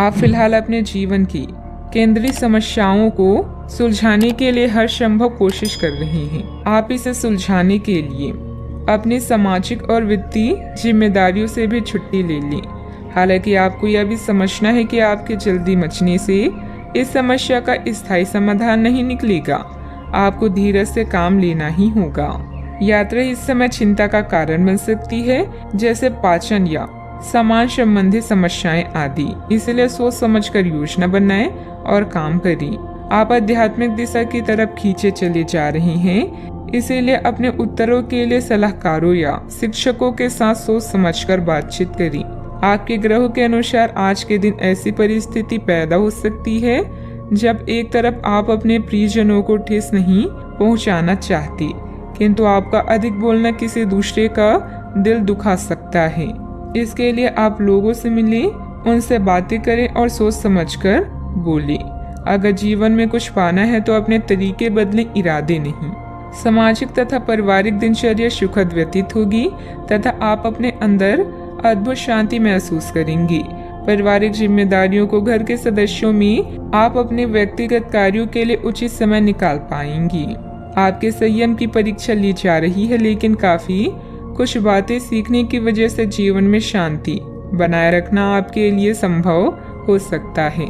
आप फिलहाल अपने जीवन की केंद्रीय समस्याओं को सुलझाने के लिए हर संभव कोशिश कर रहे हैं। आप इसे सुलझाने के लिए अपनी सामाजिक और वित्तीय जिम्मेदारियों से भी छुट्टी ले लें। हालांकि आपको यह भी समझना है कि आपके जल्दी मचने से इस समस्या का स्थायी समाधान नहीं निकलेगा। आपको धीरज से काम लेना ही होगा। यात्रा इस समय चिंता का कारण बन सकती है, जैसे पाचन या सामान संबंधी समस्याएं आदि। इसलिए सोच समझकर योजना बनाएं और काम करें। आप आध्यात्मिक दिशा की तरफ खींचे चले जा रहे हैं, इसीलिए अपने उत्तरों के लिए सलाहकारों या शिक्षकों के साथ सोच समझकर बातचीत करें। आपके ग्रहों के अनुसार आज के दिन ऐसी परिस्थिति पैदा हो सकती है जब एक तरफ आप अपने प्रियजनों को ठेस नहीं पहुंचाना चाहते, किंतु आपका अधिक बोलना किसी दूसरे का दिल दुखा सकता है। इसके लिए आप लोगों से मिलें, उनसे बातें करें और सोच समझकर बोलें। अगर जीवन में कुछ पाना है तो अपने तरीके बदलें, इरादे नहीं। सामाजिक तथा पारिवारिक दिनचर्या सुखद व्यतीत होगी तथा आप अपने अंदर अद्भुत शांति महसूस करेंगे। पारिवारिक जिम्मेदारियों को घर के सदस्यों में आप अपने व्यक्तिगत कार्यों के लिए उचित समय निकाल पाएंगी। आपके संयम की परीक्षा ली जा रही है, लेकिन काफी कुछ बातें सीखने की वजह से जीवन में शांति बनाए रखना आपके लिए संभव हो सकता है।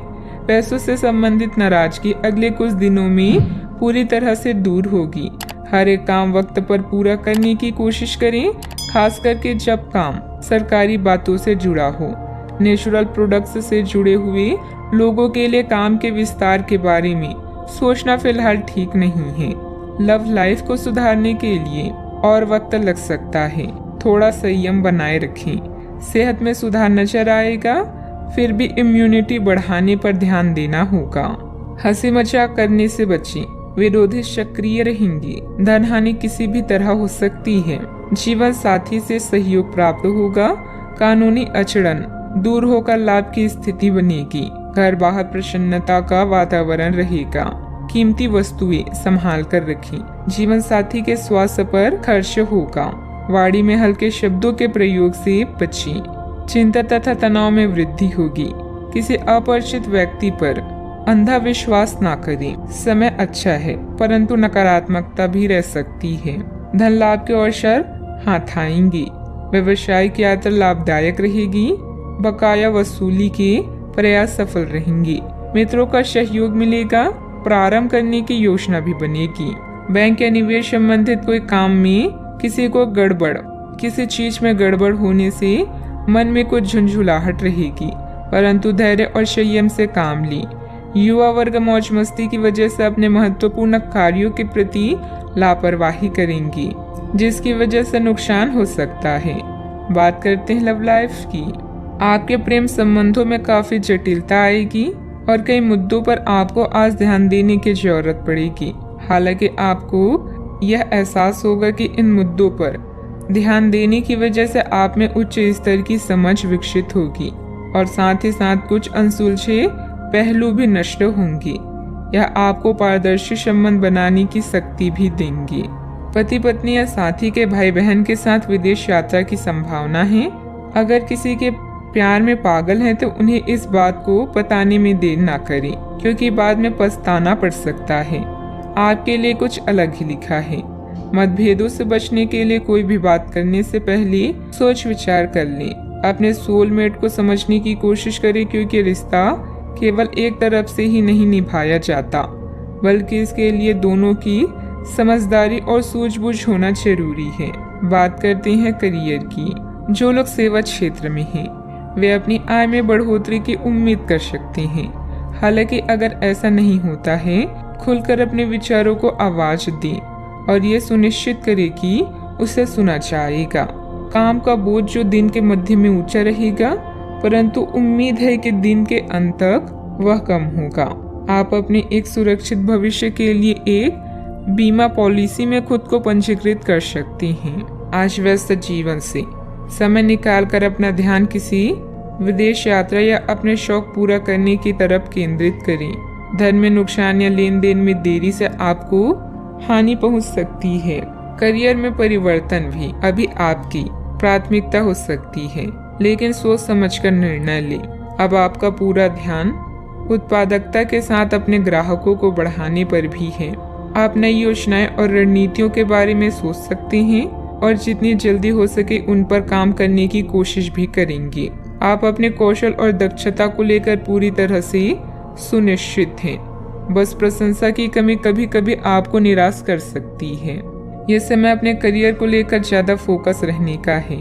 पैसों से संबंधित नाराजगी अगले कुछ दिनों में पूरी तरह से दूर होगी। हर एक काम वक्त पर पूरा करने की कोशिश करें, खास करके जब काम सरकारी बातों से जुड़ा हो। नेचुरल प्रोडक्ट्स से जुड़े हुए लोगों के लिए काम के विस्तार के बारे में सोचना फिलहाल ठीक नहीं है। लव लाइफ को सुधारने के लिए और वक्त लग सकता है, थोड़ा संयम बनाए रखें। सेहत में सुधार नजर आएगा, फिर भी इम्यूनिटी बढ़ाने पर ध्यान देना होगा। हंसी मजाक करने से बचें, विरोधी सक्रिय रहेंगे। धन हानि किसी भी तरह हो सकती है। जीवन साथी से सहयोग प्राप्त होगा। कानूनी अड़चन दूर होकर लाभ की स्थिति बनेगी। घर बाहर प्रसन्नता का वातावरण रहेगा। कीमती वस्तुएं संभाल कर रखें। जीवन साथी के स्वास्थ्य पर खर्च होगा। वाणी में हल्के शब्दों के प्रयोग से बचें। चिंता तथा तनाव में वृद्धि होगी। किसी अपरिचित व्यक्ति पर अंधा विश्वास ना करें। समय अच्छा है, परंतु नकारात्मकता भी रह सकती है। धन लाभ के अवसर हाथ आएंगे। व्यवसायिक यात्रा लाभदायक रहेगी। बकाया वसूली के प्रयास सफल रहेंगे। मित्रों का सहयोग मिलेगा। प्रारंभ करने की योजना भी बनेगी। बैंक या निवेश संबंधित कोई काम में किसी चीज में गड़बड़ होने से मन में कुछ झुंझुलाहट रहेगी, परंतु धैर्य और संयम से काम लें। युवा वर्ग मौज मस्ती की वजह से अपने महत्वपूर्ण कार्यों के प्रति लापरवाही करेंगी, जिसकी वजह से नुकसान हो सकता है। बात करते हैं लव लाइफ की। आपके प्रेम संबंधों में काफी जटिलता आएगी और कई मुद्दों पर आपको आज ध्यान देने की जरूरत पड़ेगी। हालांकि आपको यह एहसास होगा कि इन मुद्दों पर ध्यान देने की वजह से आप में उच्च स्तर की समझ विकसित होगी और साथ ही साथ कुछ अनसुलझे पहलू भी नष्ट होंगे। यह आपको पारदर्शी संबंध बनाने की शक्ति भी देंगे। पति पत्नी या साथी के भाई बहन के साथ विदेश यात्रा की संभावना है। अगर किसी के प्यार में पागल हैं तो उन्हें इस बात को बताने में देर ना करें, क्योंकि बाद में पछताना पड़ सकता है। आपके लिए कुछ अलग ही लिखा है। मतभेदों से बचने के लिए कोई भी बात करने से पहले सोच विचार कर लें। अपने सोलमेट को समझने की कोशिश करें, क्योंकि रिश्ता केवल एक तरफ से ही नहीं निभाया जाता, बल्कि इसके लिए दोनों की समझदारी और सूझबूझ होना जरूरी है। बात करते हैं करियर की। जो लोग सेवा क्षेत्र में हैं, वे अपनी आय में बढ़ोतरी की उम्मीद कर सकते हैं। हालांकि अगर ऐसा नहीं होता है, खुलकर अपने विचारों को आवाज दें और ये सुनिश्चित करें कि उसे सुना जाएगा। काम का बोझ जो दिन के मध्य में ऊंचा रहेगा, परंतु उम्मीद है कि दिन के अंत तक वह कम होगा। आप अपने एक सुरक्षित भविष्य के लिए एक बीमा पॉलिसी में खुद को पंजीकृत कर सकते हैं। आज व्यस्त जीवन से समय निकालकर अपना ध्यान किसी विदेश यात्रा या अपने शौक पूरा करने की तरफ केंद्रित करें। धन में नुकसान या लेन देन में देरी से आपको हानि पहुंच सकती है। करियर में परिवर्तन भी अभी आपकी प्राथमिकता हो सकती है, लेकिन सोच समझकर निर्णय लें। अब आपका पूरा ध्यान उत्पादकता के साथ अपने ग्राहकों को बढ़ाने पर भी है। आप नई योजनाएं और रणनीतियों के बारे में सोच सकते हैं और जितनी जल्दी हो सके उन पर काम करने की कोशिश भी करेंगे। आप अपने कौशल और दक्षता को लेकर पूरी तरह से सुनिश्चित हैं। बस प्रशंसा की कमी कभी कभी आपको निराश कर सकती है। ये समय अपने करियर को लेकर ज्यादा फोकस रहने का है।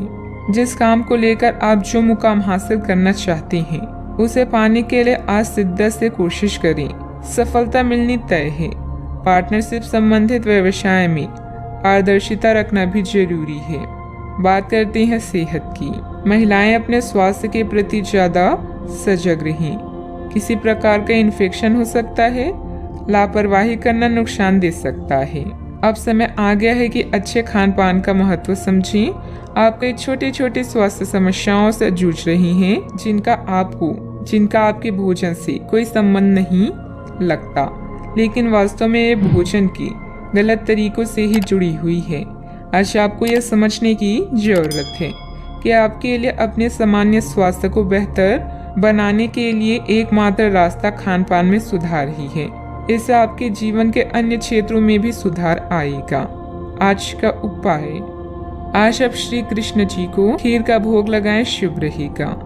जिस काम को लेकर आप जो मुकाम हासिल करना चाहते हैं उसे पाने के लिए आज शिद्दत से कोशिश करें। सफलता मिलनी तय है। पार्टनरशिप संबंधित व्यवसाय में पारदर्शिता रखना भी जरूरी है। बात करते हैं सेहत की। महिलाएं अपने स्वास्थ्य के प्रति ज्यादा सजग रहें। किसी प्रकार का इन्फेक्शन हो सकता है। लापरवाही करना नुकसान दे सकता है। अब समय आ गया है कि अच्छे खान पान का महत्व समझें। आप कई छोटी छोटी स्वास्थ्य समस्याओं से जूझ रही हैं जिनका आपके भोजन से कोई संबंध नहीं लगता, लेकिन वास्तव में ये भोजन के गलत तरीकों से ही जुड़ी हुई है। आज आपको यह समझने की जरूरत है कि आपके लिए अपने सामान्य स्वास्थ्य को बेहतर बनाने के लिए एकमात्र रास्ता खान पान में सुधार ही है। इससे आपके जीवन के अन्य क्षेत्रों में भी सुधार आएगा। आज का उपाय, आज आप श्री कृष्ण जी को खीर का भोग लगाएं, शुभ रहेगा।